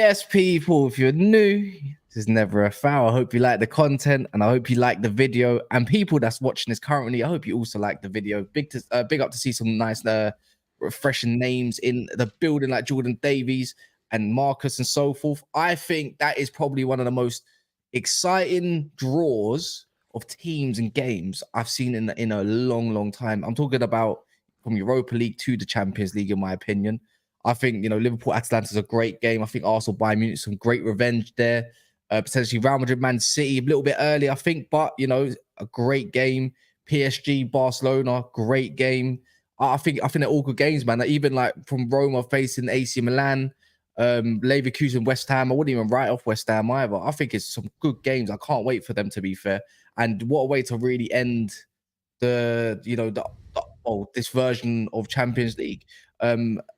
Yes, people, if you're new, this is never a foul. I hope you like the content and I hope you like the video. And people that's watching this currently, I hope you also like the video. Big up to see some nice, refreshing names in the building like Jordan Davies and Marcus and so forth. I think that is probably one of the most exciting draws of teams and games I've seen in a long time. I'm talking about from Europa League to the Champions League, in my opinion. I think, Liverpool Atalanta is a great game. I think Arsenal Bayern Munich, some great revenge there. Potentially Real Madrid Man City a little bit early, I think, but a great game. PSG Barcelona, great game. I think they're all good games, man. Like, even like from Roma facing AC Milan, Leverkusen, West Ham. I wouldn't even write off West Ham either. I think it's some good games. I can't wait for them, to be fair. And what a way to really end this version of Champions League,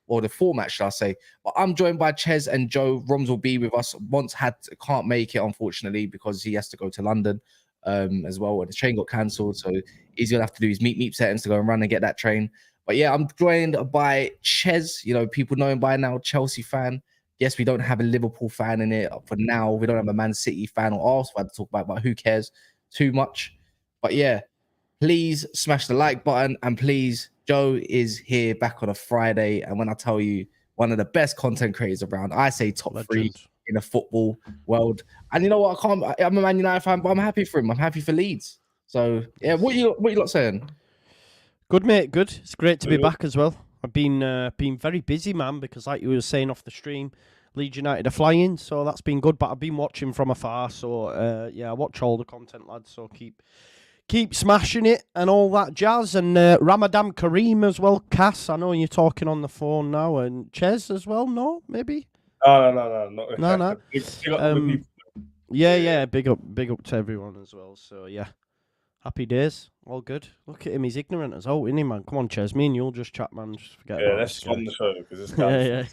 or the format, should I say. But I'm joined by Ches and Joe. Roms will be with us. Can't make it, unfortunately, because he has to go to London as well. And the train got cancelled, so he's gonna have to do his meet settings to go and run and get that train. But yeah, I'm joined by Ches. People know him by now, Chelsea fan. Yes, we don't have a Liverpool fan in it for now. We don't have a Man City fan or Arsenal fan to talk about, but who cares too much? But yeah, please smash the like button, and please, Joe is here back on a Friday. And when I tell you, one of the best content creators around, I say top three in the football world. And you know what? I'm a Man United fan, but I'm happy for him. I'm happy for Leeds. So yeah, what you lot saying? Good, mate. Good. It's great to be back as well. I've been very busy, man, because like you were saying off the stream, Leeds United are flying, so that's been good. But I've been watching from afar, so yeah, I watch all the content, lads. So keep smashing it and all that jazz. And Ramadan Kareem as well, Cass. I know you're talking on the phone now, and Ches as well. No, maybe. No. Big up the people. Yeah. Big up to everyone as well. So yeah. Happy days, all good. Look at him, he's ignorant as well, isn't he, man? Come on, Ches, me and you'll just chat, man. Just forget about let's on the show, because this guy.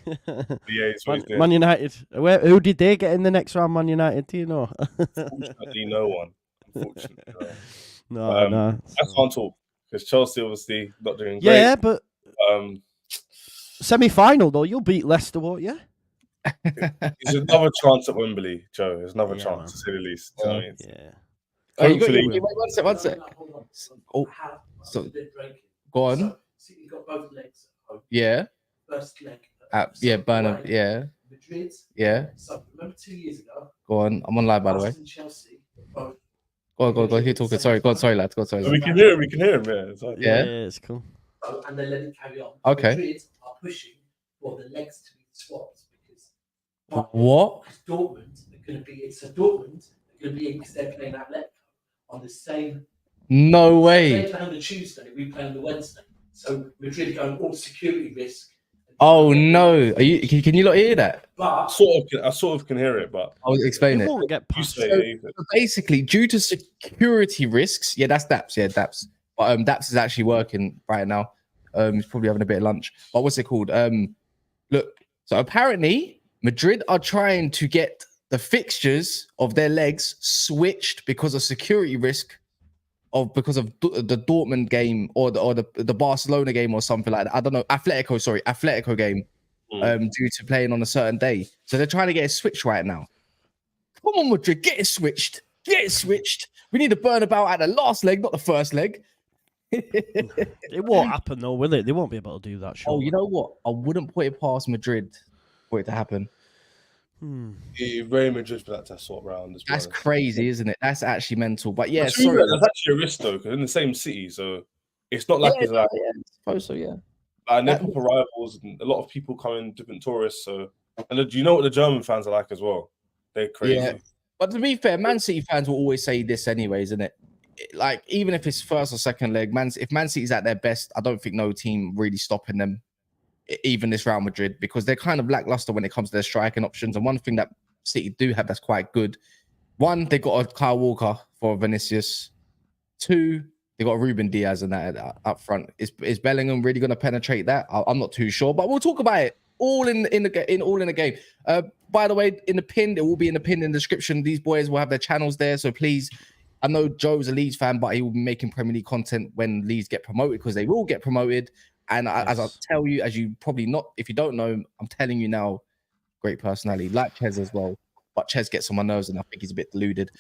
Man United. Who did they get in the next round, Man United? Do you know? Unfortunately, no one. Unfortunately, no. I can't talk, because Chelsea obviously not doing great. Yeah, but semi-final, though, you'll beat Leicester, won't you? It's another chance at Wembley, Joe. There's another chance, man, to say the least. Yeah. Hopefully. One sec. Oh, so go on. So you got both legs at home. Yeah. First leg. Burnham. Yeah. Madrid. Yeah. So remember 2 years ago. Go on. I'm on live, by the way. Chelsea. Both. Go on. Keep talking. Sorry. Go on. Sorry, lads. We can hear him. Yeah. It's cool. And they let it carry on. Okay. Madrid are pushing for the legs to be swapped because. What? Dortmund are going to be. It's a Dortmund. They're going to be because they're playing that leg on the same. No way. They play on the Tuesday, we play on the Wednesday. So Madrid going all security risk. Oh no! Can you not hear that? But I sort of can hear it, but I'll explain it. Won't get past So basically, due to security risks, yeah, that's Daps. Yeah, Daps. But Daps is actually working right now. He's probably having a bit of lunch. But what's it called? Look. So apparently, Madrid are trying to get the fixtures of their legs switched because of security risk, because of the Dortmund game or the Barcelona game or something like that. I don't know. Atletico game, due to playing on a certain day. So they're trying to get it switched right now. Come on, Madrid, get it switched. We need to burn about at the last leg, not the first leg. It won't happen though, will it? They won't be able to do that. Surely. Oh, you know what? I wouldn't put it past Madrid for it to happen. Real Madrid for that to swap round. That's crazy, isn't it? That's actually mental. But yeah, that's actually a risk though, because in the same city, so it's not like it's like. Yeah, I suppose so. Yeah. And they're proper rivals, and a lot of people come in, different tourists. So, and do you know what the German fans are like as well? They're crazy. Yeah. But to be fair, Man City fans will always say this, anyways, isn't it? Like, even if it's first or second leg, if Man City's at their best, I don't think no team really stopping them. Even this Real Madrid, because they're kind of lackluster when it comes to their striking options. And one thing that City do have that's quite good, one, they got a Kyle Walker for Vinicius. Two, they got Ruben Diaz and that up front. Is Bellingham really going to penetrate that? I'm not too sure, but we'll talk about it all in the game. By the way, it will be in the pin in the description. These boys will have their channels there, so please. I know Joe's a Leeds fan, but he will be making Premier League content when Leeds get promoted, because they will get promoted. And as I'll tell you, as you probably not, if you don't know, I'm telling you now, great personality, like Ches as well. But Ches gets on my nerves, and I think he's a bit deluded.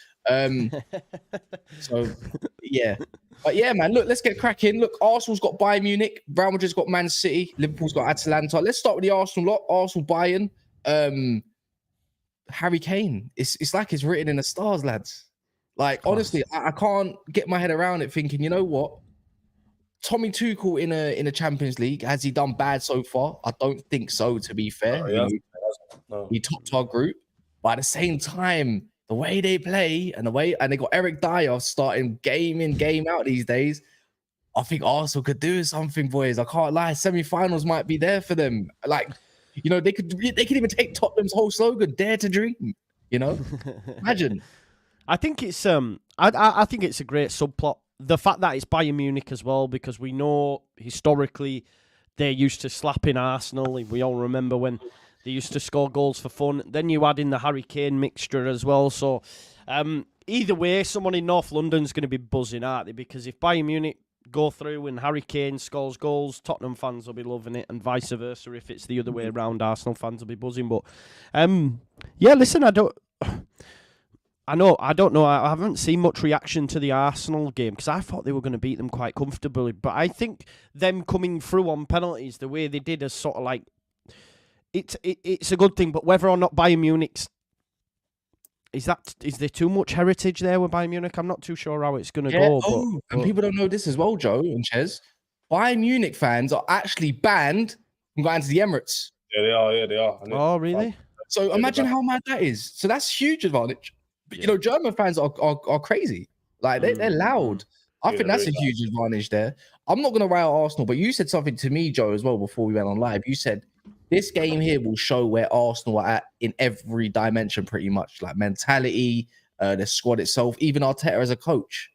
So yeah. But yeah, man, look, let's get cracking. Look, Arsenal's got Bayern Munich, Real Madrid's got Man City, Liverpool's got Atalanta. Let's start with the Arsenal lot. Arsenal, Bayern, Harry Kane. It's like it's written in the stars, lads. Like, honestly, I can't get my head around it thinking, you know what? Tommy Tuchel in a Champions League, has he done bad so far? I don't think so, to be fair. He topped our group. But at the same time, the way they play and they got Eric Dyer starting game in, game out these days. I think Arsenal could do something, boys. I can't lie. Semi-finals might be there for them. Like, you know, they could even take Tottenham's whole slogan, "Dare to Dream." You know, imagine. I think it's I think it's a great subplot. The fact that it's Bayern Munich as well, because we know historically they're used to slapping Arsenal. We all remember when they used to score goals for fun. Then you add in the Harry Kane mixture as well. So either way, someone in North London's going to be buzzing, aren't they? Because if Bayern Munich go through and Harry Kane scores goals, Tottenham fans will be loving it, and vice versa. If it's the other way around, Arsenal fans will be buzzing. But yeah, listen, I don't know. I haven't seen much reaction to the Arsenal game because I thought they were going to beat them quite comfortably. But I think them coming through on penalties the way they did is sort of like it's a good thing. But whether or not Bayern Munich's is there too much heritage there with Bayern Munich? I'm not too sure how it's going to go. And people don't know this as well, Joe and Ches. Bayern Munich fans are actually banned from going to the Emirates. Yeah, they are. Oh, really? So imagine how mad that is. So that's huge advantage. But, you know, German fans are crazy. Like, they're loud. I think that's a huge advantage there. I'm not going to rile Arsenal, but you said something to me, Joe, as well, before we went on live. You said, this game here will show where Arsenal are at in every dimension, pretty much. Like mentality, the squad itself, even Arteta as a coach.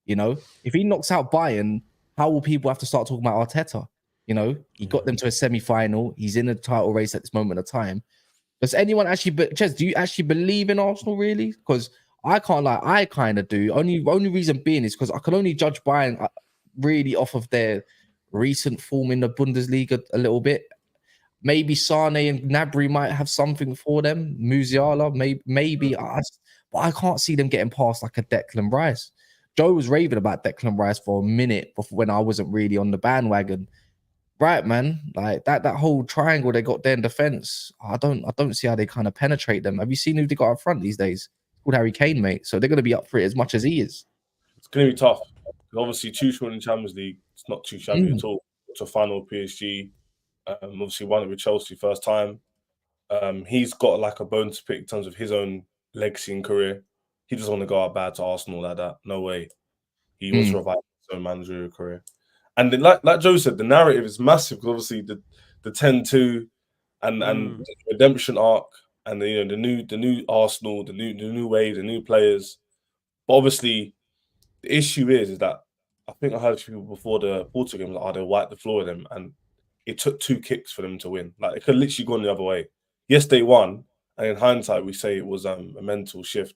You know, if he knocks out Bayern, how will people have to start talking about Arteta? You know, he got them to a semi-final. He's in a title race at this moment of time. Does anyone actually, Ches, do you actually believe in Arsenal, really? Because I can't lie, I kind of do. Only reason being is because I can only judge Bayern really off of their recent form in the Bundesliga a little bit. Maybe Sane and Gnabry might have something for them. Musiala, maybe. But I can't see them getting past like a Declan Rice. Joe was raving about Declan Rice for a minute before when I wasn't really on the bandwagon. Right, man. Like that whole triangle they got there in defense. I don't see how they kind of penetrate them. Have you seen who they got up front these days? It's called Harry Kane, mate. So they're going to be up for it as much as he is. It's going to be tough. Obviously, Tuchel in the Champions League, it's not too shabby at all. It's a final PSG. Obviously won it with Chelsea first time. He's got like a bone to pick in terms of his own legacy and career. He doesn't want to go out bad to Arsenal like that. No way. He wants to revive his own managerial career. And then, like Joe said, the narrative is massive because obviously the 10-2 and the redemption arc and the new Arsenal, the new wave, the new players. But obviously, the issue is that I think I heard people before the Porto game like, they wiped the floor with them, and it took 2 kicks for them to win. Like it could literally gone the other way. Yes, they won, and in hindsight, we say it was a mental shift.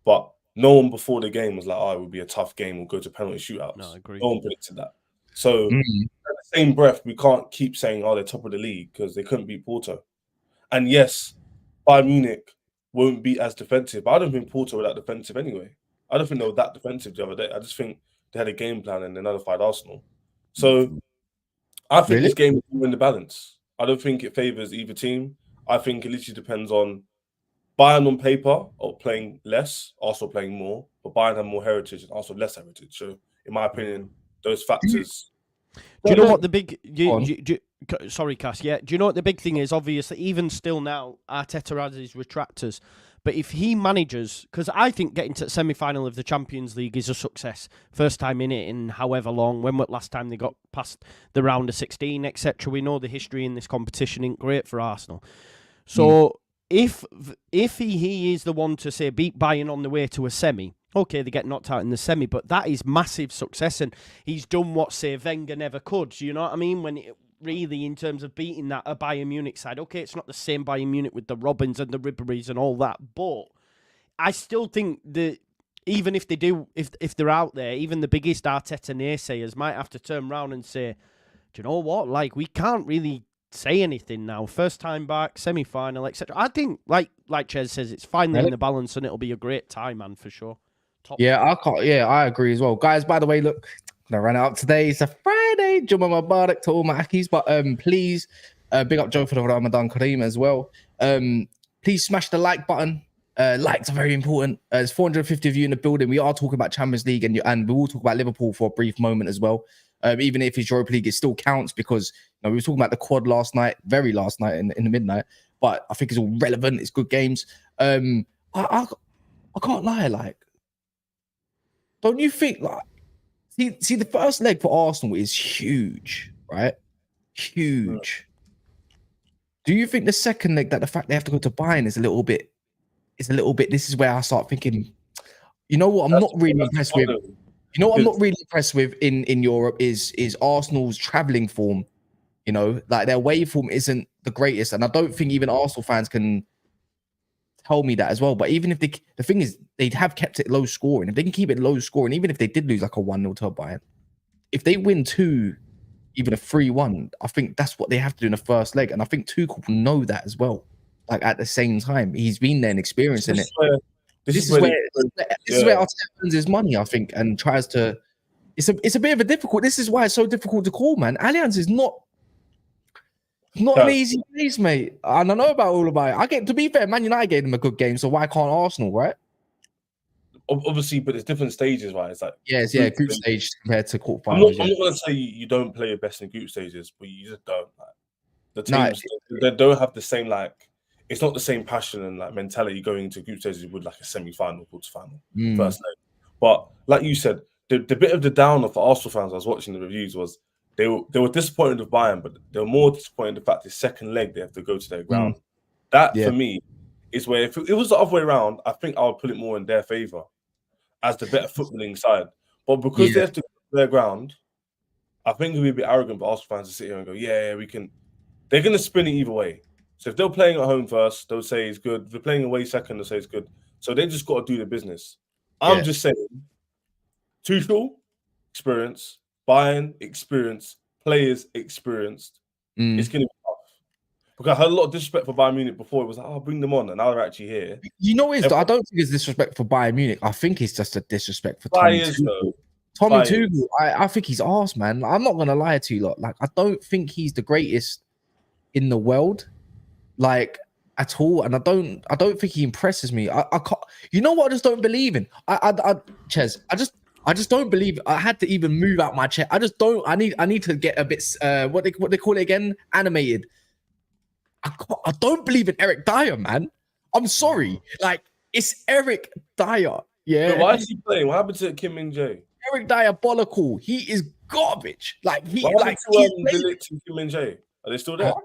But no one before the game was like, "Oh, it would be a tough game. We'll go to penalty shootouts." No, I agree. No one predicted that. So, at the same breath, we can't keep saying, "Oh, they're top of the league" because they couldn't beat Porto. And yes, Bayern Munich won't be as defensive, but I don't think Porto were that defensive anyway. I don't think they were that defensive the other day. I just think they had a game plan and they nullified Arsenal. So, I think this game will win the balance. I don't think it favours either team. I think it literally depends on Bayern on paper or playing less, Arsenal playing more, but Bayern have more heritage and Arsenal less heritage. So, in my opinion, those factors. Do you know what the big? Sorry, Cass. Yeah. Do you know what the big thing is? Obviously, even still now, Arteta has his retractors. But if he manages, because I think getting to the semi-final of the Champions League is a success. First time in it in however long. When was last time they got past the round of 16, etc. We know the history in this competition ain't great for Arsenal. So if he is the one to say beat Bayern on the way to a semi. Okay, they get knocked out in the semi, but that is massive success, and he's done what, say, Wenger never could. You know what I mean? When it really, in terms of beating that a Bayern Munich side, okay, it's not the same Bayern Munich with the Robins and the Ribéry's and all that, but I still think that even if they do, if they're out there, even the biggest Arteta naysayers might have to turn around and say, do you know what? Like, we can't really say anything now. First time back, semi-final, etc. I think, like Chez says, it's finally in the balance, and it'll be a great time, man, for sure. Top I agree as well, guys. By the way, look, I ran out today. It's a Friday. Jumma Mubarak to all my Akis, but please, big up Joe for the Ramadan Kareem as well. Please smash the like button. Likes are very important. There's 450 of you in the building. We are talking about Champions League, and we will talk about Liverpool for a brief moment as well. Even if it's Europa League, it still counts because we were talking about the quad last night, very last night in the midnight. But I think it's all relevant. It's good games. I can't lie. Like, don't you think like see the first leg for Arsenal is huge, right? Huge. Do you think the second leg, that the fact they have to go to Bayern is a little bit? This is where I start thinking. You know what? I'm not really impressed with. You know what I'm not really impressed with in Europe is Arsenal's travelling form. You know, like their away form isn't the greatest, and I don't think even Arsenal fans can tell me that as well. But even if the thing is, they have kept it low scoring. If they can keep it low scoring, even if they did lose like a 1-0 to Bayern, if they win 2, even a 3-1, I think that's what they have to do in the first leg. And I think Tuchel will know that as well. Like at the same time, he's been there and experiencing it. This is where Arteta earns his money, I think, and tries to. It's a bit of a difficult. This is why it's so difficult to call, man. Allianz is not an easy place, mate. And I know about it. To be fair, Man United gave them a good game, so why can't Arsenal, right? Obviously, but there's different stages, right? It's like group stage compared to quarterfinals. I'm not gonna say you don't play your best in group stages, but you just don't. Like, the teams they don't have the same like. It's not the same passion and like mentality going into group stages with like a semi-final, quarter-final, first leg. But like you said, the bit of the downer for Arsenal fans I was watching the reviews was they were disappointed with Bayern, but they were more disappointed in the fact the second leg they have to go to their ground. That for me is where if it was the other way around, I think I would put it more in their favour as the better footballing side. But because they have to go to their ground, I think it would be a bit arrogant for Arsenal fans to sit here and go, yeah, we can. They're going to spin it either way. So if they're playing at home first, they'll say it's good. If they're playing away second, they'll say it's good. So they just got to do the business. I'm just saying, Tuchel, experience, Bayern, experience, players, experienced. It's going to be tough. Because I had a lot of disrespect for Bayern Munich before. It was like, oh, bring them on. And now they're actually here. You know what? I don't think it's disrespect for Bayern Munich. I think it's just a disrespect for Tommy Tuchel. Tommy Tuchel, I think he's arse, man. I'm not going to lie to you lot. Like, I don't think he's the greatest in the world. Like at all, and I don't think he impresses me. I can't. You know what? I just don't believe in. Ches. I just don't believe. I had to even move out my chair. I just don't. I need to get a bit. What they call it again? Animated. I don't believe in Eric Dyer, man. I'm sorry. Like it's Eric Dyer. Yeah. But why is he playing? What happened to Kim Min-jae? Eric Diabolical. He is garbage. Like he what like. Kim Min-jae? Are they still there? Huh?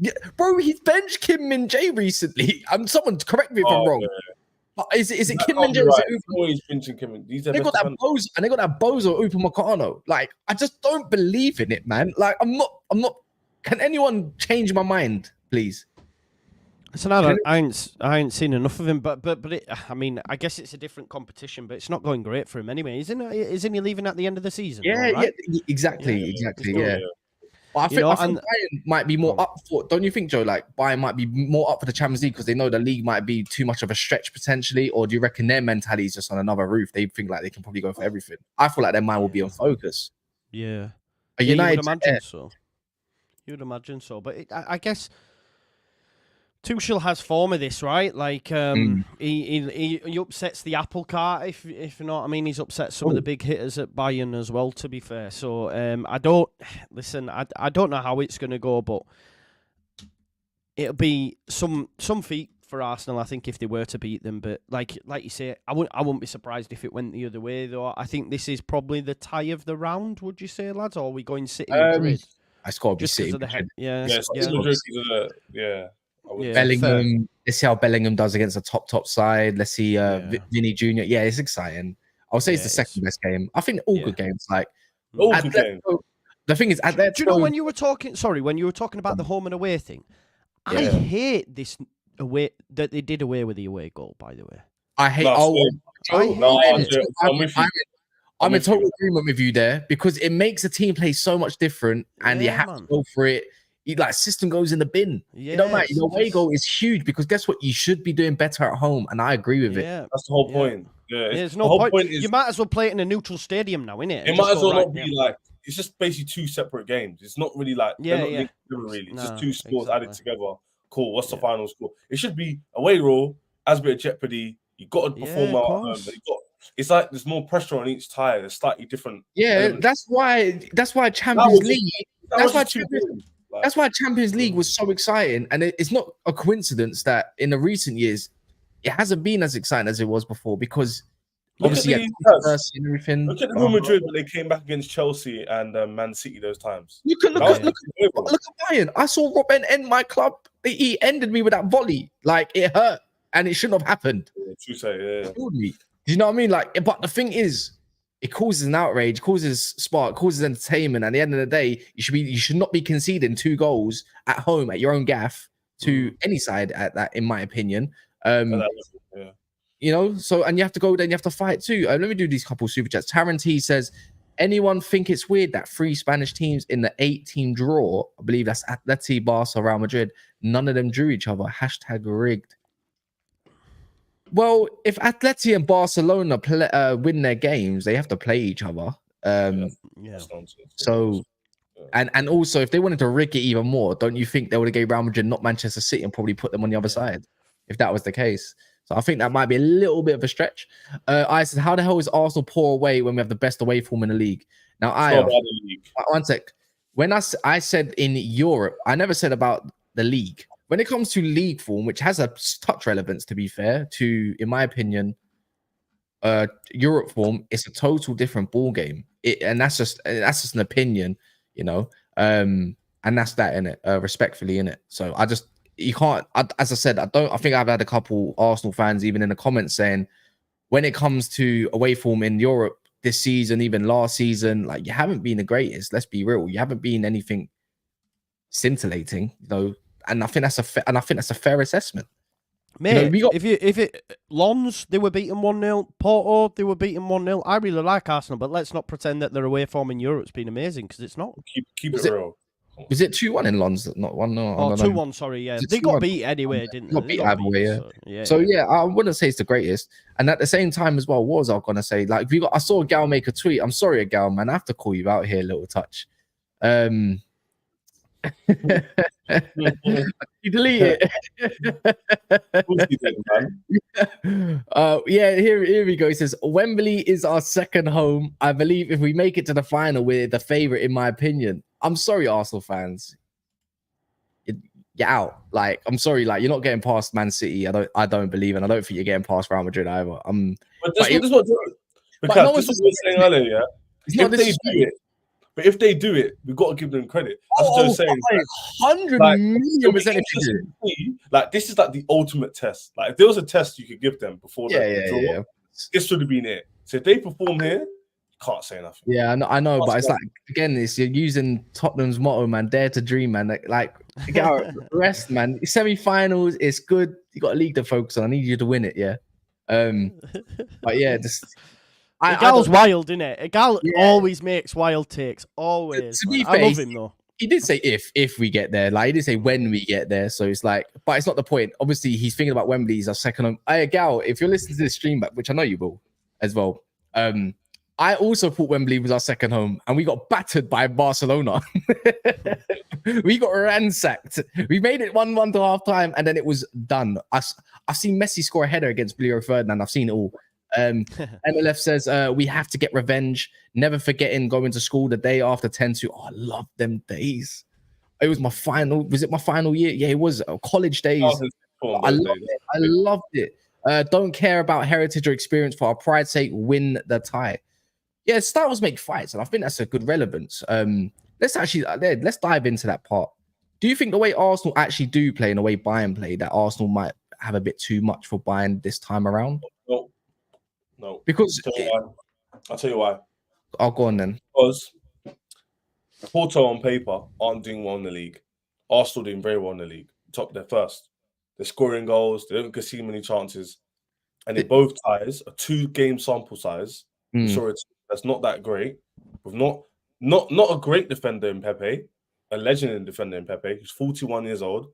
Yeah, bro, he's benched Kim Min-jae recently. Someone correct me if I'm wrong. Yeah. Is it Kim Min-jae? Right. Always benching Kim. They got that bozo, and they got that bozo Upamecano. Like, I just don't believe in it, man. Like, I'm not. Can anyone change my mind, please? So now I ain't seen enough of him, but I mean, I guess it's a different competition, but it's not going great for him anyway, isn't it? Isn't he leaving at the end of the season? Yeah, right? yeah, exactly. But I think Bayern might be more up for. Don't you think, Joe? Like Bayern might be more up for the Champions League because they know the league might be too much of a stretch potentially, or do you reckon their mentality is just on another roof? They think like they can probably go for everything. I feel like their mind will be on focus. Yeah, you would imagine so. You would imagine so, but I guess Tuchel has form of this, right? Like he upsets the apple cart, if you know what I mean. He's upset some of the big hitters at Bayern as well, to be fair. So I don't know how it's going to go, but it'll be some feat for Arsenal, I think, if they were to beat them. But like you say, I wouldn't be surprised if it went the other way, though. I think this is probably the tie of the round. Would you say, lads, or are we going City Madrid? It's got to be City. Bellingham. Let's see how Bellingham does against a top side. Let's see Vinny Jr. Yeah, it's exciting. I'll say it's the second best game. I think all good games. Like all good games. The thing is, do you know when you were talking about the home and away thing? I hate this away that they did away with the away goal. By the way, I hate. I'm in total agreement with you there because it makes the team play so much different, and you have to go for it. like system goes in the bin. Yeah, It don't matter. it's Your away just- goal is huge because guess what? You should be doing better at home, and I agree with it. Yeah, That's the whole yeah. point. Yeah, There's the no whole point. point is You might as well play it in a neutral stadium now, innit? it might as well not be like it's just basically two separate games. It's not really like they're not linked together really. It's just two scores added together. Cool. What's the final score? It should be away rule, as a bit of jeopardy. You got to perform well at home. It's like there's more pressure on each tie. There's slightly different. Yeah, elements. that's why Champions League. That's why Champions League was so exciting, and it's not a coincidence that in the recent years it hasn't been as exciting as it was before because obviously and everything. Look at Real Madrid when they came back against Chelsea and Man City those times. You can look at Bayern. I saw Robben end my club. He ended me with that volley. Like it hurt, and it shouldn't have happened. True say, yeah. Do you know what I mean? Like, but the thing is, it causes an outrage, causes spark, causes entertainment. At the end of the day, you should not be conceding 2 goals at home at your own gaff to any side at that, in my opinion. You know, so and you have to go there and you have to fight too. Let me do these couple super chats. Tarantee says, anyone think it's weird that 3 Spanish teams in the 8-team draw, I believe that's Atleti, Barca, Real Madrid, none of them drew each other. # rigged. Well, if Atleti and Barcelona win their games, they have to play each other. So, and also, if they wanted to rig it even more, don't you think they would have gave Real Madrid, not Manchester City, and probably put them on the other side if that was the case? So I think that might be a little bit of a stretch. I said, how the hell is Arsenal poor away when we have the best away form in the league? Now, one sec. When I said in Europe, I never said about the league. When it comes to league form, which has a touch relevance, to be fair, to, in my opinion, Europe form, it's a total different ball game. And that's just an opinion, you know. And that's that in it, respectfully in it. So you can't. As I said, I think I've had a couple Arsenal fans even in the comments saying, when it comes to away form in Europe this season, even last season, like you haven't been the greatest. Let's be real, you haven't been anything scintillating, you know. And I think that's a fair assessment. Mate, you know, if Lons, they were beaten 1-0. Porto, they were beaten 1-0. I really like Arsenal, but let's not pretend that their away form in Europe's been amazing because it's not. Keep it real. Was it 2-1 in Lons? Not 1-0. Oh, 2-1. Sorry, yeah, they got beat anyway, didn't they? Got beat either way, So I wouldn't say it's the greatest. And at the same time as well, what was I gonna say? Like, I saw Gal make a tweet. I'm sorry, Gal, man. I have to call you out here, little touch. You delete it. Here we go. He says, Wembley is our second home. I believe if we make it to the final, we're the favorite, in my opinion. I'm sorry, Arsenal fans. You're out. Like, I'm sorry, like you're not getting past Man City. I don't believe, and I don't think you're getting past Real Madrid either. But this is what we're saying earlier, yeah. If they do it, we've got to give them credit. That's saying. 100,000,000%. Like, this is like the ultimate test. Like, if there was a test you could give them before this should have been it. So if they perform here, you can't say nothing. Yeah, I know, but it's like, again, you're using Tottenham's motto, man. Dare to dream, man. Like rest, man. Semi-finals, it's good. You got a league to focus on. I need you to win it, yeah. But yeah, just. Gal's wild, isn't it? Gal always makes wild takes. Always. To be fair, I love him though. He did say if we get there. Like, he did say when we get there. So it's like, but it's not the point. Obviously, he's thinking about Wembley. He's our second home. Gal, if you're listening to this stream back, which I know you will as well. I also thought Wembley was our second home, and we got battered by Barcelona. We got ransacked. We made it 1-1 to half time, and then it was done. I've seen Messi score a header against Leo Ferdinand. I've seen it all. MLF says we have to get revenge, never forgetting going to school the day after 10-2. I love them days. It was my final year? Yeah, it was college days. I loved it. Don't care about heritage or experience, for our pride's sake, win the tie. Yeah, styles make fights, and I think that's a good relevance. Let's dive into that part. Do you think the way Arsenal actually do play and the way Bayern play, that Arsenal might have a bit too much for Bayern this time around? No, because I'll tell you why. I'll go on then. Because Porto on paper aren't doing well in the league. Arsenal doing very well in the league. Top there first. They're scoring goals. They don't concede many chances, and they both ties a 2-game sample size. Sure, that's not that great. With not a great defender in Pepe, a legend in defending Pepe. He's 41 years old.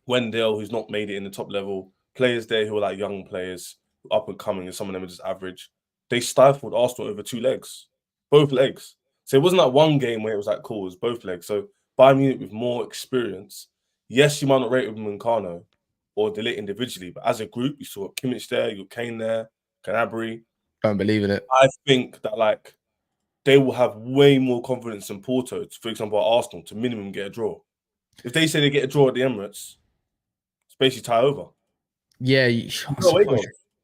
Wendell, who's not made it in the top level. Players there who are like young players, up and coming, and some of them are just average. They stifled Arsenal over 2 legs, both legs. So it wasn't like one game where it was like cool, it was both legs. So Bayern Munich with more experience. Yes, you might not rate with Mancano or De Ligt individually, but as a group, you saw Kimmich there, you got Kane there, Canabry. Don't believe in it. I think that like they will have way more confidence in Porto, for example, at Arsenal, to minimum get a draw. If they say they get a draw at the Emirates, it's basically tie over. Yeah, I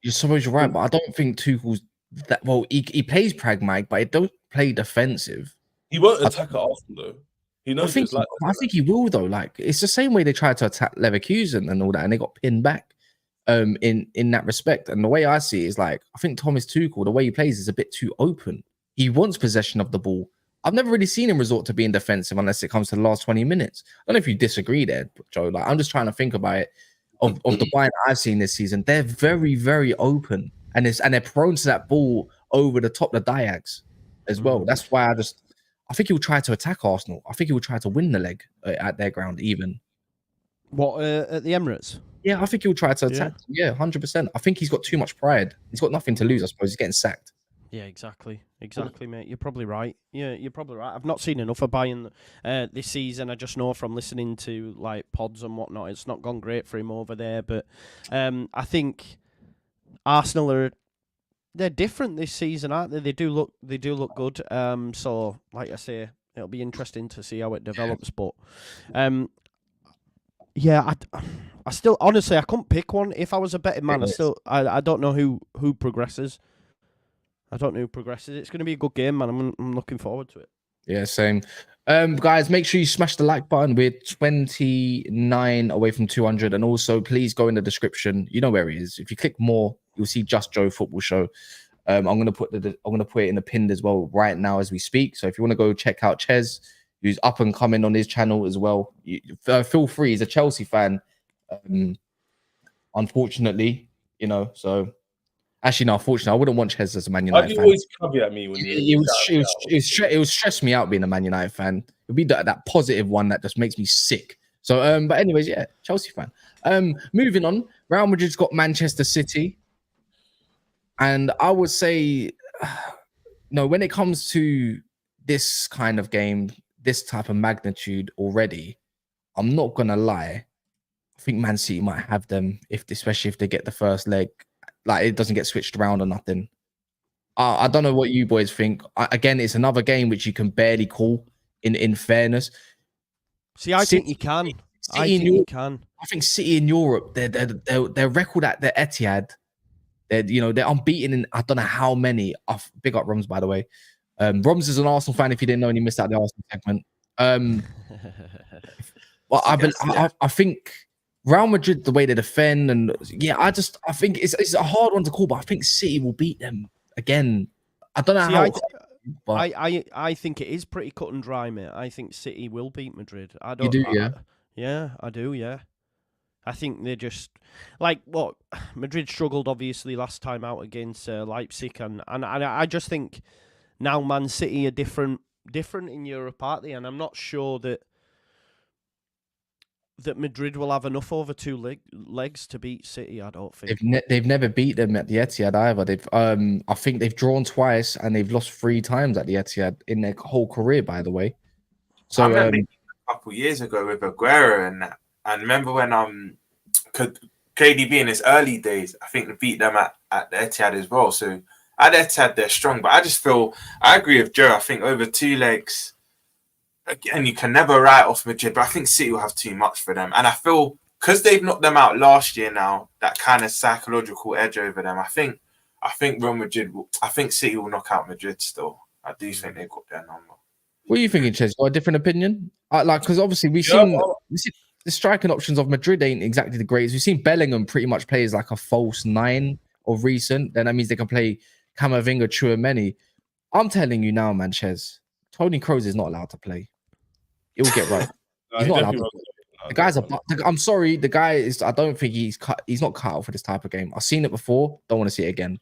suppose you're right, but I don't think Tuchel's that well. He plays pragmatic, but he don't play defensive. He won't attack at Arsenal though. He knows it's like. I think he will though. Like it's the same way they tried to attack Leverkusen and all that, and they got pinned back. In that respect, and the way I see it is like I think Thomas Tuchel, the way he plays is a bit too open. He wants possession of the ball. I've never really seen him resort to being defensive unless it comes to the last 20 minutes. I don't know if you disagree there, Joe. Like I'm just trying to think about it. Of the Bayern I've seen this season, they're very, very open, and they're prone to that ball over the top of the diags as well. That's why I think he'll try to attack Arsenal. I think he will try to win the leg at their ground, even. What at the Emirates? Yeah, I think he'll try to attack. Yeah, 100%. I think he's got too much pride. He's got nothing to lose. I suppose he's getting sacked. Yeah, exactly, mate. You're probably right. Yeah, you're probably right. I've not seen enough of Bayern this season. I just know from listening to like pods and whatnot, it's not gone great for him over there. But I think Arsenal they're different this season, aren't they? They do look good. So like I say, it'll be interesting to see how it develops. But yeah, I still honestly I couldn't pick one. If I was a betting man, I don't know who progresses. I don't know who progresses. It's going to be a good game, man. I'm looking forward to it. Yeah, same. Guys, make sure you smash the like button. We're 29 away from 200. And also, please go in the description. You know where he is. If you click more, you'll see Just Joe Football Show. I'm gonna put it in the pinned as well right now as we speak. So if you want to go check out Ches, who's up and coming on his channel as well, feel free. He's a Chelsea fan. Unfortunately, so. Actually, no, unfortunately, I wouldn't want Ches as a Man United fan. You always caveat me when it would stress me out being a Man United fan. It would be that positive one that just makes me sick. So, but anyways, yeah, Chelsea fan. Moving on, Real Madrid's got Manchester City. And I would say, no, when it comes to this kind of game, this type of magnitude already, I'm not going to lie. I think Man City might have them, especially if they get the first leg. Like it doesn't get switched around or nothing. I don't know what you boys think. Again, it's another game which you can barely call. In fairness, see, I think you can. I think City in Europe, their record at the Etihad, they're unbeaten in I don't know how many. Big up Roms, by the way. Roms is an Arsenal fan. If you didn't know, and he missed out the Arsenal segment. Well, I think. Real Madrid, the way they defend, and yeah, I think it's a hard one to call, but I think City will beat them again. I don't know I think it is pretty cut and dry, mate. I think City will beat Madrid. You do, yeah? Yeah, I do, yeah. I think they just Madrid struggled obviously last time out against Leipzig, and I just think now Man City are different in Europe, aren't they? And I'm not sure that Madrid will have enough over 2 legs to beat City. I don't think they've never beat them at the Etihad either. I think they've drawn twice and they've lost 3 times at the Etihad in their whole career. By the way, so I remember a couple of years ago with Aguero and remember when KDB in his early days, I think they beat them at the Etihad as well. So at the Etihad they're strong, but I just feel I agree with Joe. I think over 2 legs. Again, you can never write off Madrid, but I think City will have too much for them. And I feel because they've knocked them out last year now, that kind of psychological edge over them. I think Real Madrid I think City will knock out Madrid still. I do think they've got their number. What are you thinking, Ches? Got a different opinion? Because obviously we've seen the striking options of Madrid ain't exactly the greatest. We've seen Bellingham pretty much play as like a false 9 of recent. Then that means they can play Camavinga, Tchouaméni. I'm telling you now, man, Ches, Toni Kroos is not allowed to play. It will get right. He's not allowed to play. The guy's I'm sorry. The guy is. I don't think he's cut. He's not cut out for this type of game. I've seen it before. Don't want to see it again.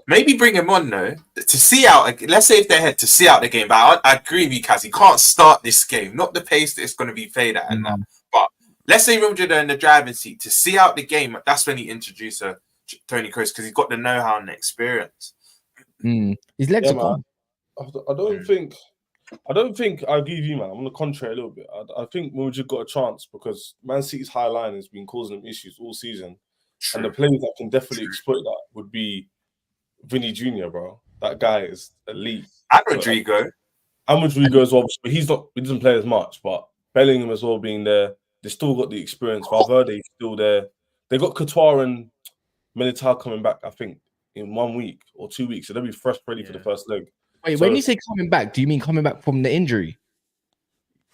maybe bring him on though to see out. Let's say if they had to see out the game, but I agree with you, Kaz. He can't start this game, not the pace that it's going to be played at, and that. But let's say Real Madrid are in the driving seat to see out the game. That's when he introduced Toni Kroos because he's got the know-how and the experience. His legs are gone. I don't think I'll give you, man. I'm on the contrary a little bit. I think Real Madrid got a chance because Man City's high line has been causing them issues all season. True. And the players that can definitely exploit that would be Vinny Jr., bro. That guy is elite. And Rodrigo. And Rodrigo as well, but he doesn't play as much. But Bellingham as well being there, they still got the experience. Valverde's still there. They got Courtois and Militao coming back, I think, in 1 week or 2 weeks. So they'll be fresh ready for the first leg. Wait, when you say coming back, do you mean coming back from the injury?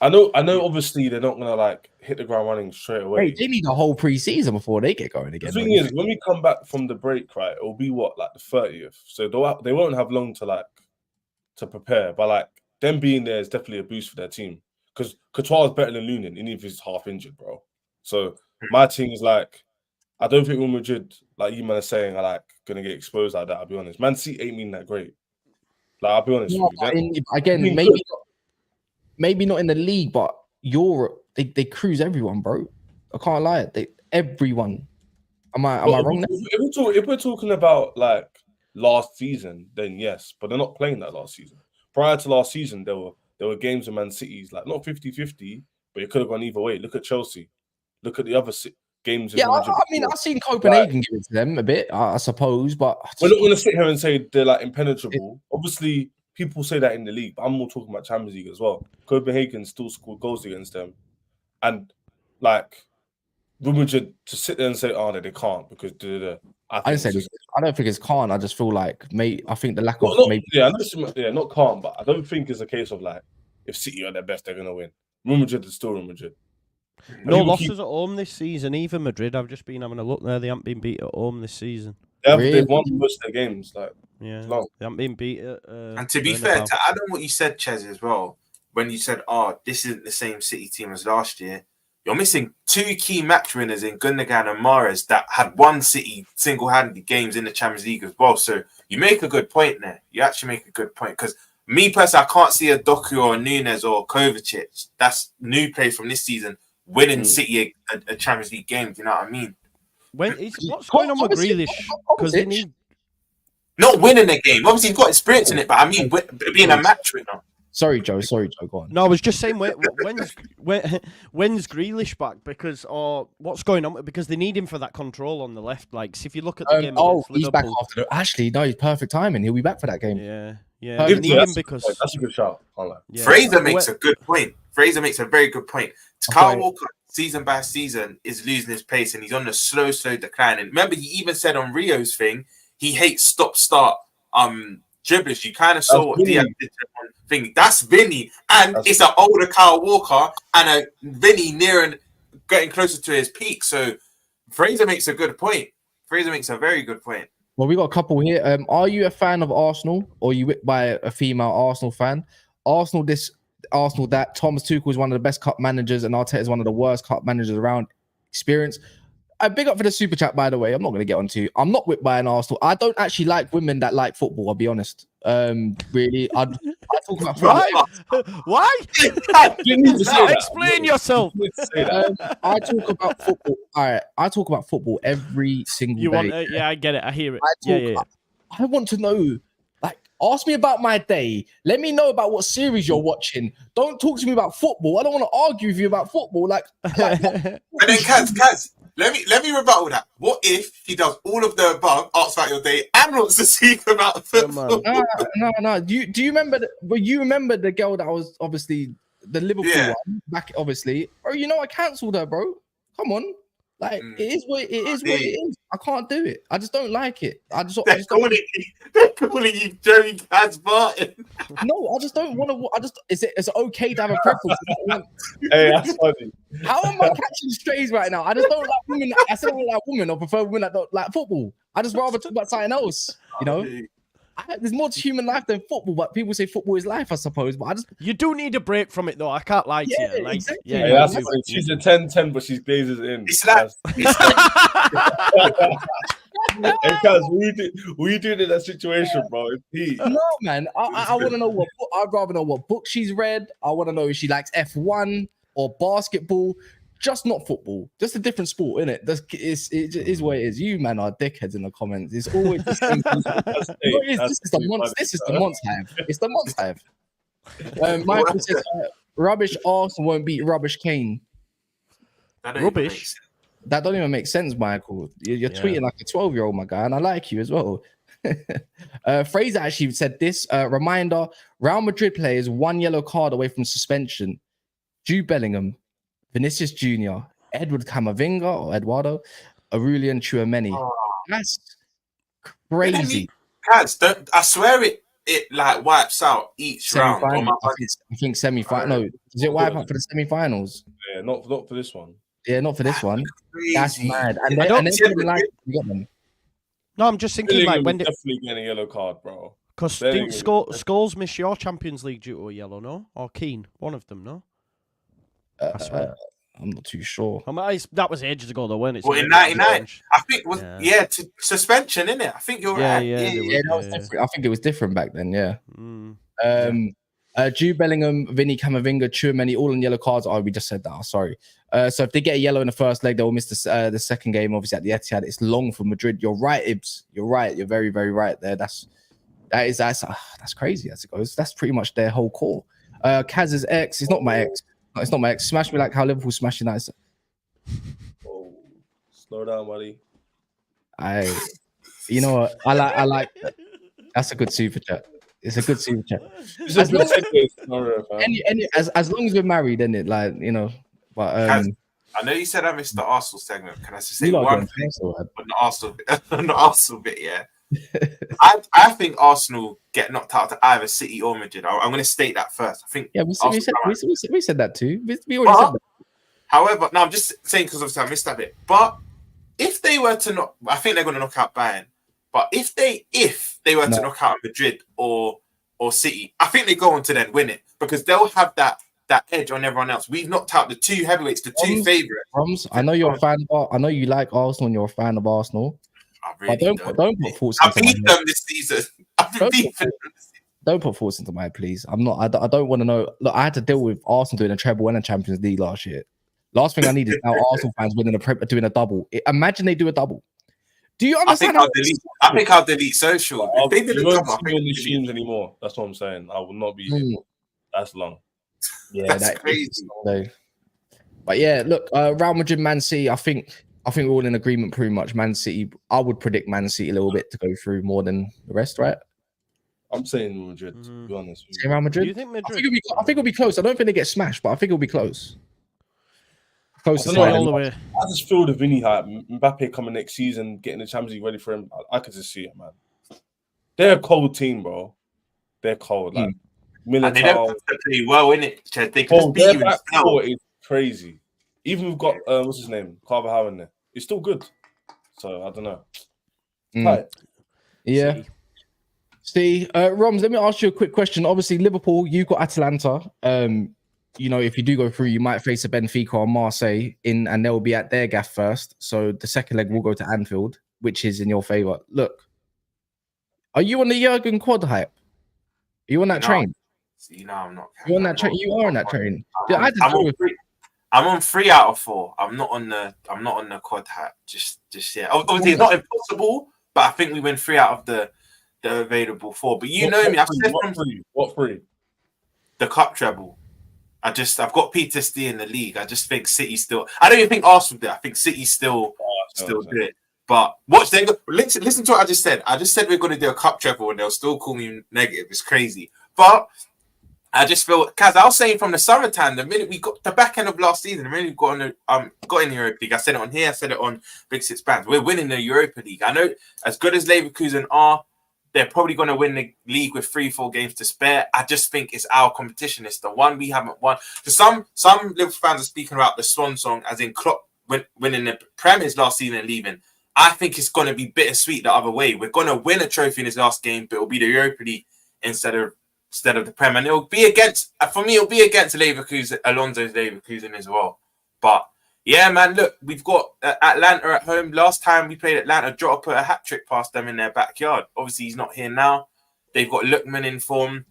I know. Obviously, they're not gonna hit the ground running straight away. Wait, they need a whole pre-season before they get going again. The thing is, when we come back from the break, right, it'll be the 30th. So they won't have long to prepare. But them being there is definitely a boost for their team because Courtois is better than Lunin, even if he's half injured, bro. So my team is I don't think Real Madrid, like you man are saying, are gonna get exposed like that. I'll be honest. Man City ain't been that great. I'll be honest with you. Again, maybe not in the league, but Europe, they cruise everyone, bro. I can't lie. Everyone. Am I wrong there? If we're talking about last season, then yes, but they're not playing that last season. Prior to last season, there were games in Man City's not 50-50, but it could have gone either way. Look at Chelsea. Look at the other games. Yeah, I mean, I've seen Copenhagen give it to them a bit, I suppose, but we're not going to sit here and say they're impenetrable. Obviously, people say that in the league, but I'm more talking about Champions League as well. Copenhagen still scored goals against them, and Real Madrid to sit there and say, "Oh, no, they can't," because I don't think it's can't. I just feel I think the lack of not can't, but I don't think it's a case of if City are their best, they're going to win. Real Madrid is still Real Madrid. No losses at home this season, even Madrid. I've just been having a look there. They haven't been beat at home this season. They've won most of their games. They haven't been beat at. And to be fair, to add on what you said, Ches, as well, when you said, "Oh, this isn't the same City team as last year," you're missing two key match winners in Gundogan and Mahrez that had won City single-handed games in the Champions League as well. So you make a good point there. You actually make a good point because me personally, I can't see a Doku or a Nunes or Kovacic. That's new players from this season. Winning City a Champions League game, do you know what I mean? What's going on with Grealish? Because they need not winning a game. Obviously, he's got experience in it, but I mean, being a match winner. Sorry, Joe. Go on. No, I was just saying, when's Grealish back? Because what's going on? Because they need him for that control on the left. If you look at the game against he's Liverpool, back after. Actually, no, he's perfect timing. He'll be back for that game. Yeah. They need him because that's a good shout. Fraser makes a good point. Fraser makes a very good point. Kyle Walker, season by season, is losing his pace and he's on the slow decline. And remember, he even said on Rio's thing, he hates stop-start dribblers. You kind of saw what Diaz did to one thing. That's Vinny. And it's an older Kyle Walker and a Vinny getting closer to his peak. So Fraser makes a good point. Fraser makes a very good point. Well, we got a couple here. Are you a fan of Arsenal or are you whipped by a female Arsenal fan? Arsenal this, Arsenal that. Thomas Tuchel is one of the best cup managers and Arteta is one of the worst cup managers around. Experience. Big up for the super chat, by the way. I'm not going to get on to. I'm not whipped by an Arsenal. I don't actually like women that like football. I'll be honest. Really, I talk about football. Why? You need to say that. Explain yourself. I talk about football. All right, I talk about football every single day. Yeah, I get it. I hear it. I want to know. Ask me about my day. Let me know about what series you're watching. Don't talk to me about football. I don't want to argue with you about football. And then Kaz, let me rebuttal that. What if he does all of the above, asks about your day, and wants to speak about football? No. Do you remember? You remember the girl that was obviously the Liverpool one back? Obviously, bro. I cancelled her, bro. Come on. It is what it is. I can't do it. I just don't like it. They're calling you Jerry Kaz Barton. No, I just don't want to. It's okay to have a preference. Hey, that's funny. How am I catching strays right now? I just don't like women. I said I don't like women or prefer women that don't like football. I just rather talk about something else. There's more to human life than football, but people say football is life, I suppose. But you do need a break from it, though. I can't lie to you. Exactly. That's she's a 10-10, but she glazes in. It's like Hey, guys, what you doing in that situation, bro? It's heat. No, man. I want to know I'd rather know what book she's read. I want to know if she likes F1 or basketball. Just not football. Just a different sport, innit? It is what it is. You, man, are dickheads in the comments. It's always the same thing. This is the monster hive. It's the monster hive. Michael says, rubbish Arsenal won't beat rubbish Kane. Rubbish? That don't even make sense, Michael. You're tweeting like a 12-year-old, my guy, and I like you as well. Fraser actually said this. Reminder, Real Madrid players 1 yellow card away from suspension. Jude Bellingham, Vinicius Jr., Edward Camavinga or Eduardo, Aurelian Tchouameni. Oh. That's crazy. Cats, I swear it like wipes out each round. I think semi-final. No, does it wipe out for the semi-finals? Yeah, not for this one. Yeah, not for this one. Crazy. That's mad. And I then don't get them. No, I'm just thinking like when definitely getting a yellow card, bro. Because didn't Scholes miss your Champions League due to a yellow, no? Or Keane, one of them, no? I swear. I'm not too sure. That was ages ago, though, wasn't it? Well, in '99, I think was to suspension, innit? I think you're right. That was different. I think it was different back then. Yeah. Mm. Jude Bellingham, Vinny Camavinga, Tchouameni, all on yellow cards. Oh, we just said that. Oh, sorry. So if they get a yellow in the first leg, they will miss the second game. Obviously at the Etihad, it's long for Madrid. You're right, Ibs. You're right. You're very, very right there. That's crazy as it goes. That's pretty much their whole core. Kaz's ex. It's not my ex. No, it's not my ex. Smash me like how Liverpool smashed United. Oh, slow down, buddy. You know what? I like that. That's a good super chat. It's a good super chat. As long as we're married, then it like you know. But I know you said I missed the Arsenal segment. Can I just say one thing on the Arsenal bit? Yeah. I think Arsenal get knocked out to either City or Madrid. I'm going to state that first. I think. Yeah, we said that too. We already said that. However, no, I'm just saying because obviously I missed that bit. But if they were to knock, I think they're going to knock out Bayern. But if they were to knock out Madrid or City, I think they go on to then win it because they'll have that edge on everyone else. We've knocked out the two heavyweights, the two favourites. I know you're a fan of. I know you like Arsenal and you're a fan of Arsenal. Really don't put thoughts into my head. Them this season. Don't put thoughts into my head, please. I'm not. I don't want to know. Look, I had to deal with Arsenal doing a treble and a Champions League last year. Last thing I need is now Arsenal fans doing a double. Imagine they do a double. Do you understand? I think I'll delete social. If they did a double, I think on the streams anymore. That's what I'm saying. I will not be. That's long. Yeah, that's crazy. But yeah, look, Real Madrid, Man City. I think we're all in agreement pretty much. Man City, I would predict Man City a little bit to go through more than the rest, right? I'm saying Madrid, to be honest. Say Real Madrid? Do you think Madrid? I think it'll be close. I don't think they get smashed, but I think it'll be close. Close to all the way. I just feel the Vinny hype. Mbappe coming next season, getting the Champions League ready for him. I could just see it, man. They're a cold team, bro. They're cold. Like Militao. And they don't have to play well, innit? They can just beat their you. Back four is crazy. Even we've got what's his name, Carvajal in there. It's still good. So I don't know. Right. Yeah. See, Roms, let me ask you a quick question. Obviously, Liverpool, you've got Atalanta. You know, if you do go through, you might face a Benfica or Marseille and they'll be at their gaff first. So the second leg will go to Anfield, which is in your favor. Look, are you on the Jurgen quad hype? Are you on that train? See, no, I'm not. You on that train? You are on that train. I'm on 3 out of 4. I'm not on the quad hype. Just yet. Obviously, it's not impossible, but I think we win 3 out of the available 4. But you know me, I've said what 3? The cup treble. I've got PTSD in the league. I just think City still. I don't even think Arsenal did. I think City still do it. But watch, listen to what I just said. I just said we're going to do a cup treble, and they'll still call me negative. It's crazy. But I just feel, Kaz, I was saying from the summertime, the minute we got the back end of last season, the minute we got in the Europa League, I said it on here, I said it on Big Six Bands. We're winning the Europa League. I know as good as Leverkusen are, they're probably going to win the league with 3-4 games to spare. I just think it's our competition. It's the one we haven't won. So some Liverpool fans are speaking about the swan song, as in Klopp winning the Premiers last season and leaving. I think it's going to be bittersweet the other way. We're going to win a trophy in this last game, but it'll be the Europa League instead of the Prem. And it'll be against Leverkusen, Alonso's Leverkusen as well. But Yeah, man. Look, we've got Atlanta at home. Last time we played Atlanta, Jota put a hat trick past them in their backyard. Obviously, he's not here now. They've got Lookman in form.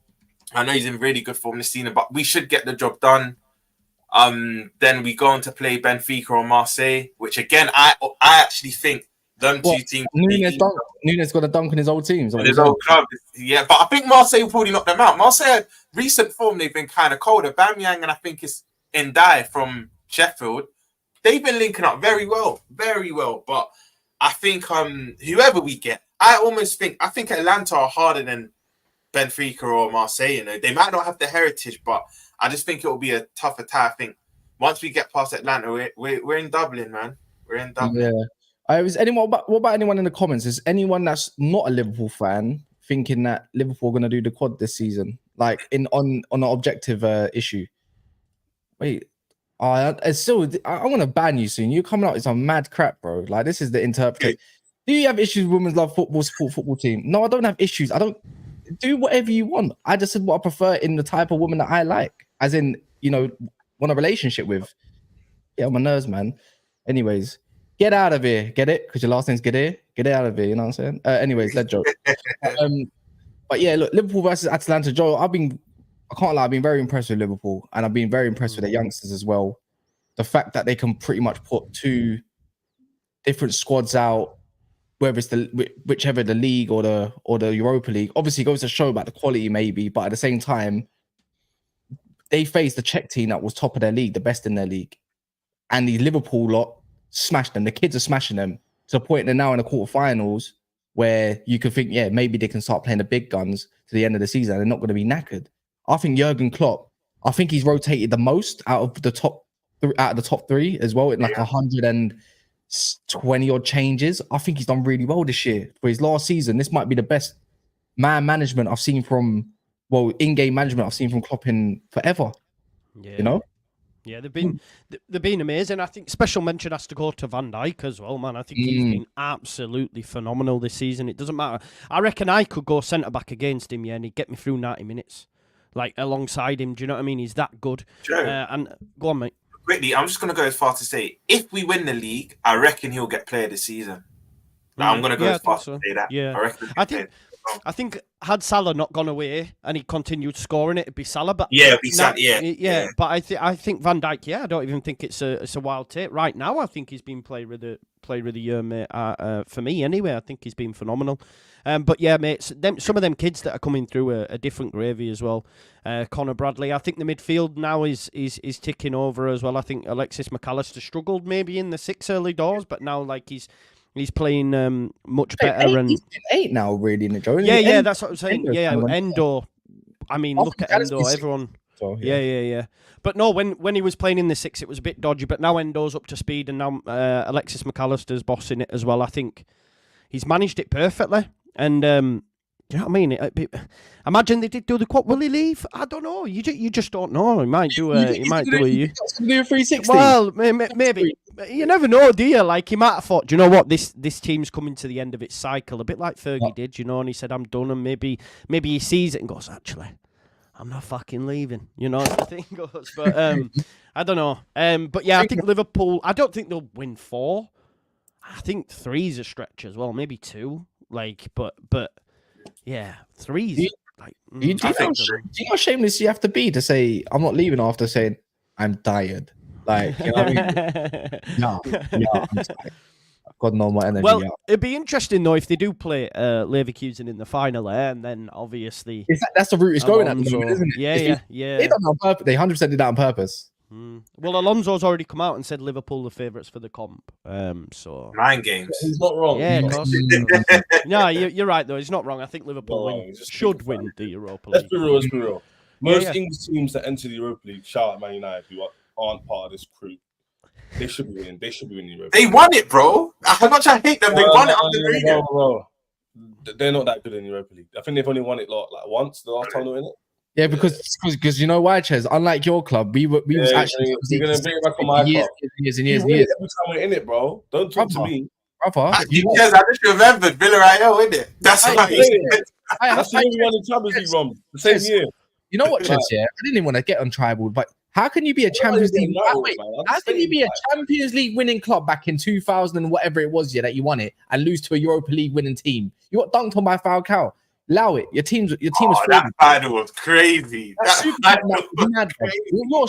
I know he's in really good form this season, but we should get the job done. Then we go on to play Benfica or Marseille, which again, I actually think them two teams. Nunes got a dunk in his old teams. His old club, yeah. But I think Marseille will probably knock them out. Marseille, recent form, they've been kind of cold. Aubameyang and I think it's Ndiaye from Sheffield. They've been linking up very well. But I think whoever we get, I think Atlanta are harder than Benfica or Marseille. You know, they might not have the heritage, but I just think it will be a tougher tie. I think once we get past Atlanta, we're in Dublin, man. We're in Dublin. Yeah. What about anyone in the comments? Is anyone that's not a Liverpool fan thinking that Liverpool are going to do the quad this season, like on an objective issue? Wait, it's still. I'm going to ban you soon. You're coming out with some mad crap, bro. Like this is the interpretation. Do you have issues with women's love football, support football team? No, I don't have issues. I don't do whatever you want. I just said what I prefer in the type of woman that I like, as in, you know, want a relationship with. Yeah, my nerves, man. Anyways. Get out of here. Get it? Because your last name's Get it out of here. You know what I'm saying? Anyways, let's joke. But yeah, look, Liverpool versus Atalanta. Joe, I can't lie, I've been very impressed with Liverpool, and I've been very impressed with their youngsters as well. The fact that they can pretty much put two different squads out, whether it's whichever the league or the Europa League, obviously goes to show about the quality maybe, but at the same time, they faced the Czech team that was top of their league, the best in their league, and the Liverpool lot smashed them. The kids are smashing them to the point they're now in the quarterfinals where you could think, yeah, maybe they can start playing the big guns to the end of the season. They're not going to be knackered. I think Jurgen Klopp, I think he's rotated the most out of the top three as well, in like 120 odd changes. I think he's done really well this year for his last season. This might be the best man management I've seen from, in-game management I've seen from Klopp in forever. Yeah. You know? Yeah, they've been amazing. I think special mention has to go to Van Dijk as well, man. I think he's been absolutely phenomenal this season. It doesn't matter. I reckon I could go centre back against him, yeah, and he'd get me through 90 minutes, like alongside him. Do you know what I mean? He's that good. Sure. And go on, mate. Quickly, I'm just going to go as far to say, if we win the league, I reckon he'll get player this season. I'm going to go as far to say that. Yeah, I reckon. I think had Salah not gone away and he continued scoring, it'd be Salah. But yeah, it'd be Salah. Yeah. But I think Van Dijk. Yeah, I don't even think it's a wild take right now. I think he's been player of the year, mate. For me, anyway, I think he's been phenomenal. But yeah, mate, some of them kids that are coming through a different gravy as well. Connor Bradley. I think the midfield now is ticking over as well. I think Alexis McAllister struggled maybe in the 6 early doors, but now like he's playing much better. And he's been 8 now, really, in the Joe. Yeah, that's what I'm saying. Endo. I mean, look at Endo. Everyone. So, yeah. But no, when he was playing in the 6, it was a bit dodgy. But now Endo's up to speed, and now Alexis McAllister's bossing it as well. I think he's managed it perfectly. And you know what I mean? Imagine they did do the quad. Will he leave? I don't know. You just don't know. He might do a. He might do a 360. Well, maybe. You never know, do you? Like, he might have thought, do you know what? This team's coming to the end of its cycle, a bit like Fergie did, you know, and he said, I'm done, and maybe he sees it and goes, actually, I'm not fucking leaving, you know, as the thing goes. But I don't know. But yeah, I think Liverpool, I don't think they'll win 4. I think 3's a stretch as well, maybe 2. Like, but yeah, 3's like. Do you know how shameless you have to be to say, I'm not leaving after saying, I'm tired? Like, you know what I mean? No, I'm tired. I've got no more energy. Well, it'd be interesting though if they do play Leverkusen in the final, and then obviously that's the route it's going at the moment, isn't it? Yeah. They done that on purpose. They 100% did that on purpose. Well, Alonso's already come out and said Liverpool the favourites for the comp. So 9 games. He's not wrong. Yeah, of course. No, you're right though. He's not wrong. I think Liverpool should win the Europa League. Let's be real. Most English teams that enter the Europa League, shout out Man United, who aren't part of this crew. They should be winning. They should be winning. They won it, bro. How much I hate them. They won it under the radio. Bro. They're not that good in the Europa League. I think they've only won it like once. The last time they won it. Yeah, because you know why, Ches? Unlike your club, we was actually you're gonna bring it back on my club. Years. Every time we're in it, bro. Don't talk to me. I just remembered Villarreal in it. That's why. That's the only one in Champions League run. The same year. You know what, Chess? Yeah, I didn't even want to get on tribal, but how can you be a Champions League? How can you be a Champions League winning club back in 2000 and whatever it was, yeah, that you won it and lose to a Europa League winning team? You got dunked on by Falcao. Allow it. Your team was that final was crazy. You're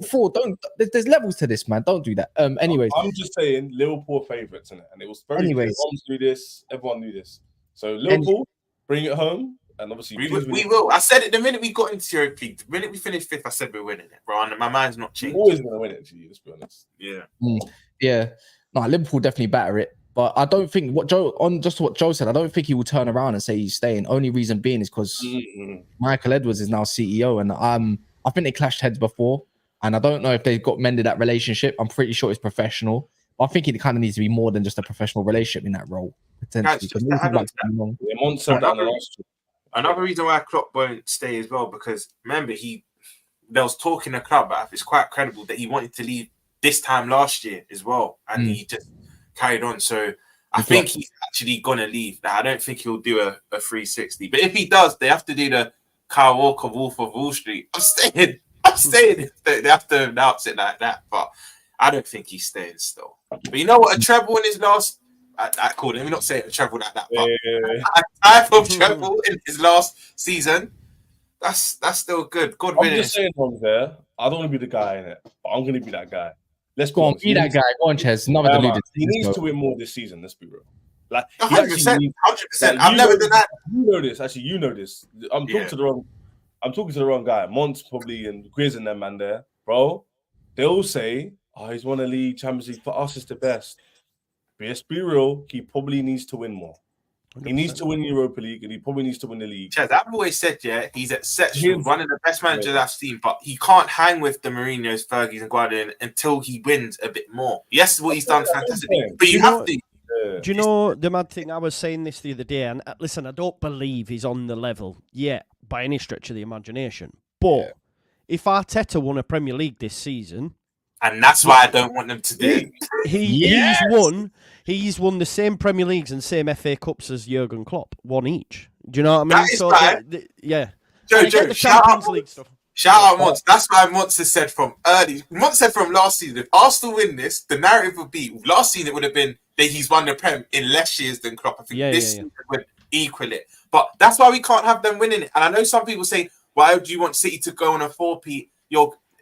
fraud. Don't. There's levels to this, man. Don't do that. Anyways, I'm just saying Liverpool favourites in it, and it was very. Anyways, knew this. Everyone knew this. So Liverpool, bring it home, and obviously we will. I said it the minute we got into Europa League. The minute we finished 5th, I said we're winning it, bro. And my mind's not changed. We're always gonna win it, to you. Let's be honest. Yeah. No, Liverpool definitely batter it. But I don't think what Joe said, I don't think he will turn around and say he's staying. Only reason being is because Michael Edwards is now CEO, and I think they clashed heads before, and I don't know if they got mended that relationship. I'm pretty sure it's professional. But I think it kind of needs to be more than just a professional relationship in that role, potentially. Another reason why Klopp won't stay as well, because remember there was talk in the club, but it's quite credible that he wanted to leave this time last year as well, and he just carried on. So I think he's actually gonna leave. Now I don't think he'll do a 360, but if he does, they have to do the Kyle Walker Wolf of Wall Street. I'm staying. They have to announce it like that, but I don't think he's staying still. But you know what? A treble in his last, cool. Let me not say a treble like that. But a type of treble in his last season. That's still good. Good. I'm just saying, on there. I don't want to be the guy in it, but I'm going to be that guy. Let's go on. Be that guy. Go on, Ches. Another deluded. He needs to win more this season. Let's be real. Like 100%. I've never done that. You know this. Actually, you know this. I'm talking to the wrong guy. Mont's probably and Grizz and them man there, bro. They all say, "Oh, he's won a league, Champions League. For us, it's the best." But let's be real. He probably needs to win more. 100%. He needs to win the Europa League, and he probably needs to win the league. Chaz, I've always said, he's exceptional, one of the best managers I've seen, but he can't hang with the Mourinho's, Fergie's, and Guardiola until he wins a bit more. Yes, what he's done fantastically, but you have to. Do you know the mad thing? I was saying this the other day, and listen, I don't believe he's on the level yet by any stretch of the imagination. But if Arteta won a Premier League this season, and that's why I don't want them to do. He's won the same Premier Leagues and same FA Cups as Jurgen Klopp, one each. Do you know what I mean? That is right. Yeah. Joe, shout out Mons. That's why Mons has said from early. Mons said from last season, if Arsenal win this, the narrative would be, last season it would have been that he's won the Prem in less years than Klopp. I think this season would equal it. But that's why we can't have them winning it. And I know some people say, why do you want City to go on a 4-peat?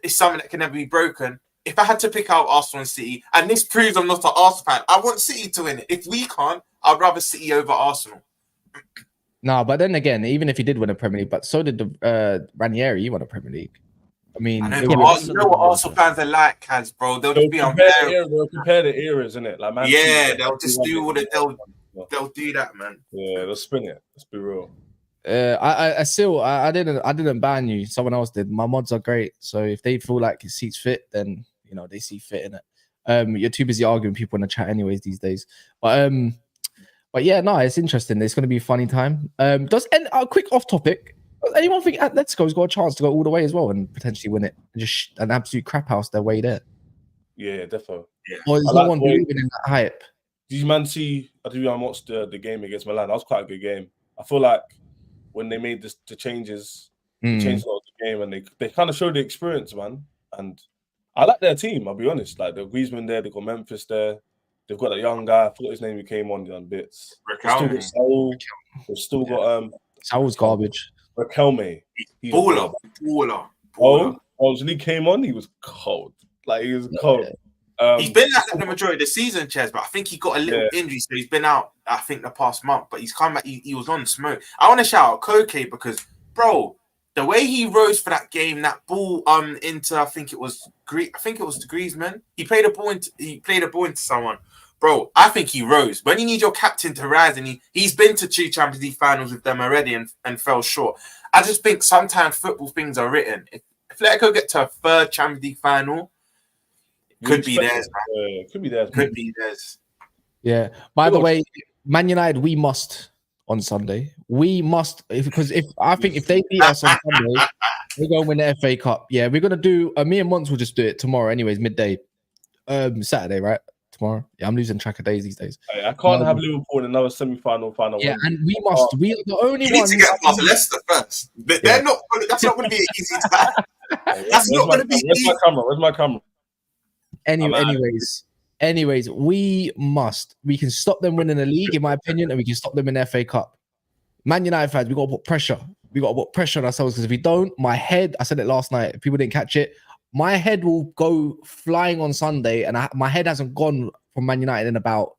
It's something that can never be broken. If I had to pick out Arsenal and City, and this proves I'm not an Arsenal fan, I want City to win it. If we can't, I'd rather City over Arsenal. No, but then again, even if he did win a Premier League, but so did the Ranieri, he won a Premier League. I mean, you know what Arsenal fans are like, Kaz, bro. They'll just be unfair. They'll compare the eras, innit? Like, man, they'll just do all the they'll do that, man. Yeah, they'll spin it. Let's be real. I didn't ban you. Someone else did. My mods are great, so if they feel like his seat's fit, then they see fit in it. You're too busy arguing people in the chat anyways these days. But yeah, no, it's interesting. It's going to be a funny time. Does a quick off topic? Does anyone think Atletico's got a chance to go all the way as well and potentially win it? And just an absolute crap house their way there. Yeah, definitely. Yeah. Or is no one believing in that hype? Did you man see? I watched the game against Milan. That was quite a good game. I feel like when they made the changes, they changed a lot of the game, and they kind of showed the experience, man. And I like their team, I'll be honest. Like, the Griezmann there, they've got Memphis there. They've got that young guy. I forgot his name. He came on bits. They've still got Saul's garbage. Raquelme. Baller. Oh, when he came on, he was cold. Like, he was cold. He's been out the majority of the season, Ches, but I think he got a little injury, so he's been out, I think, the past month. But he's come back. He was on smoke. I want to shout out Koke because, bro, the way he rose for that game, that ball into I think it was Griezmann. He played a ball into someone. Bro, I think he rose. When you need your captain to rise, and he's been to 2 Champions League finals with them already and fell short. I just think sometimes football things are written. If Atletico get to a 3rd Champions League final, could be theirs, man. Could be theirs. Yeah. By the way, Man United, we must on Sunday. We must, because if they beat us on Sunday, we're going to win the FA Cup. Yeah, we're going to do, me and Mons will just do it tomorrow anyways, midday. Saturday, right? tomorrow. Yeah, I'm losing track of days these days. I can't have Liverpool in another semi-final. Yeah, and we must. We are the only You need ones. to get past Leicester first. They're not. That's not going to be an easy time. That's not going to be easy. Where's my camera? Anyways, we must. We can stop them winning the league, in my opinion, and we can stop them in the FA Cup. Man United fans, we got to put pressure. We got to put pressure on ourselves, because if we don't, my head, I said it last night, if people didn't catch it, my head will go flying on Sunday, and my head hasn't gone from Man United in about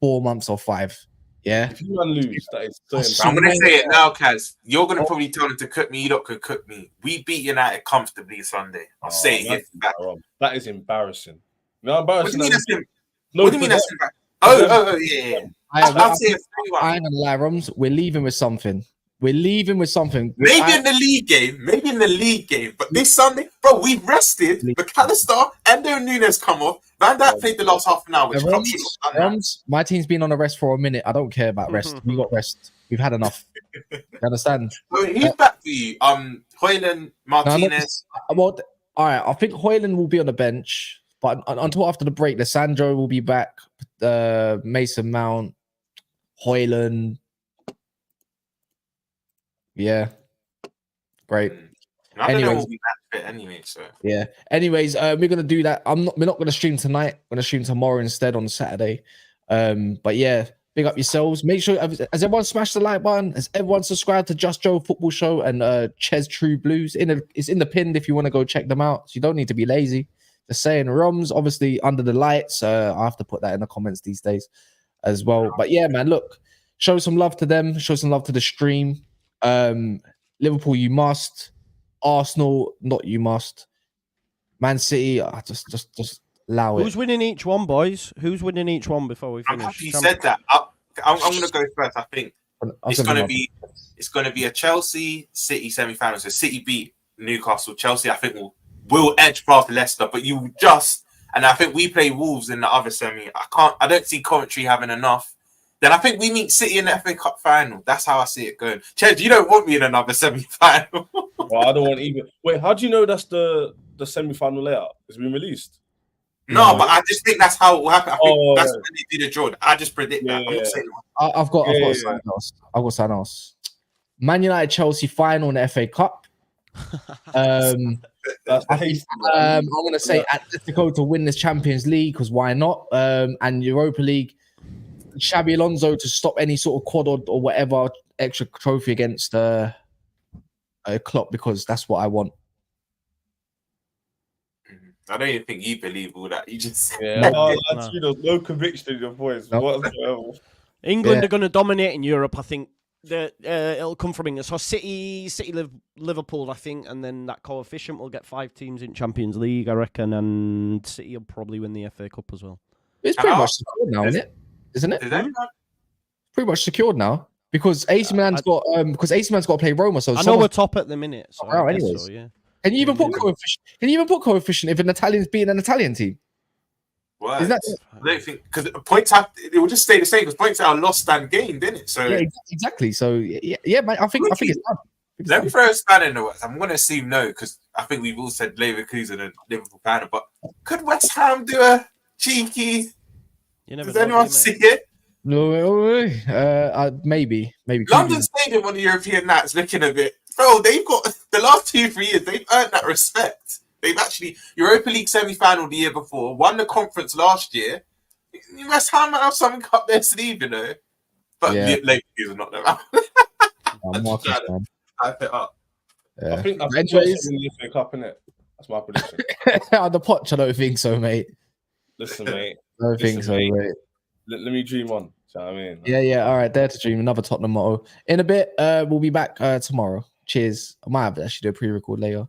4 months or 5. Yeah. If you lose, that is so embarrassing. I'm going to say it now, Kaz. You're going to probably tell them to cook me. You lot could cook me. We beat United comfortably Sunday. I'll say it here. That is embarrassing. No, embarrassing. What do you mean that's embarrassing? Oh, yeah. I'll say it. I ain't gonna lie, Roms. We're leaving with something. Maybe in the league game. But this Sunday, bro, we've rested. McAllister and Nunes come off. Van Dijk played the last half an hour. Roms, my team's been on a rest for a minute. I don't care about rest. We got rest. We've had enough. You understand? So who's back for you? Hoyland, Martinez. All right. I think Hoyland will be on the bench, but until after the break, Lissandro will be back. Mason Mount, Hoyland. Yeah. Great. Anyway, so yeah. Anyways, we're gonna do that. We're not gonna stream tonight. We're gonna stream tomorrow instead on Saturday. But yeah, big up yourselves. Make sure has everyone smashed the like button? Has everyone subscribed to Just Joe Football Show and Ches True Blues? It's in the pinned if you want to go check them out. So you don't need to be lazy. Just saying, Roms obviously under the lights. I have to put that in the comments these days as well. But yeah, man, look, show some love to them. Show some love to the stream. Liverpool, you must. Arsenal, not you must. Man City, just allow it. Who's winning each one, boys? Who's winning each one before we finish? I'm happy you said that. I'm going to go first. I think it's going to be a Chelsea City semi-final. So City beat Newcastle. Chelsea, I think will edge past Leicester, but and I think we play Wolves in the other semi. I don't see Coventry having enough. Then I think we meet City in the FA Cup final. That's how I see it going. Ched, you don't want me in another semi-final. Well, I don't want even. Wait, how do you know that's the semi-final layout? It's been released. No, but I just think that's how it will happen. I think that's when they do the draw. I just predict that. I'm not saying I've got something else. Man United Chelsea final in the FA Cup. I'm going to say Atletico to win this Champions League, because why not? And Europa League. Xabi Alonso to stop any sort of quad or whatever extra trophy against Klopp, because that's what I want. I don't even think you believe all that. You just no conviction in your voice. No. England are going to dominate in Europe. I think it'll come from England. So City, Liverpool, I think, and then that coefficient will get 5 teams in Champions League, I reckon, and City will probably win the FA Cup as well. It's pretty much secured now, isn't it? Pretty much secured now, because AC Milan's got to play Roma. So I know we're top at the minute. So anyways. So, yeah. Can you even put coefficient? Can you even put coefficient if an Italian's beating an Italian team? What? I don't think, because points it will just stay the same, because points are lost and gained, didn't it? So yeah, exactly. So yeah, man, I think it's done. Let me throw a spanner in the works. I'm going to assume no, because I think we've all said Leverkusen and Liverpool final. But could West Ham do a cheeky? Does anyone see it? No, maybe. London Stadium on the European nights looking a bit. Bro, they've got the last 2-3 years. They've earned that respect. They've actually Europa League semi-final the year before, won the conference last year. West Ham might have something up their sleeve, you know. But Leverkusen are not there. Type it up. Yeah. I think that's the FA Cup, innit? That's my prediction. The Poch, I don't think so, mate. Listen, mate. I don't think so, mate. Let me dream on. You know what I mean? Yeah. All right, dare to dream. Another Tottenham motto. In a bit, we'll be back tomorrow. Cheers. I might have to actually do a pre-record later.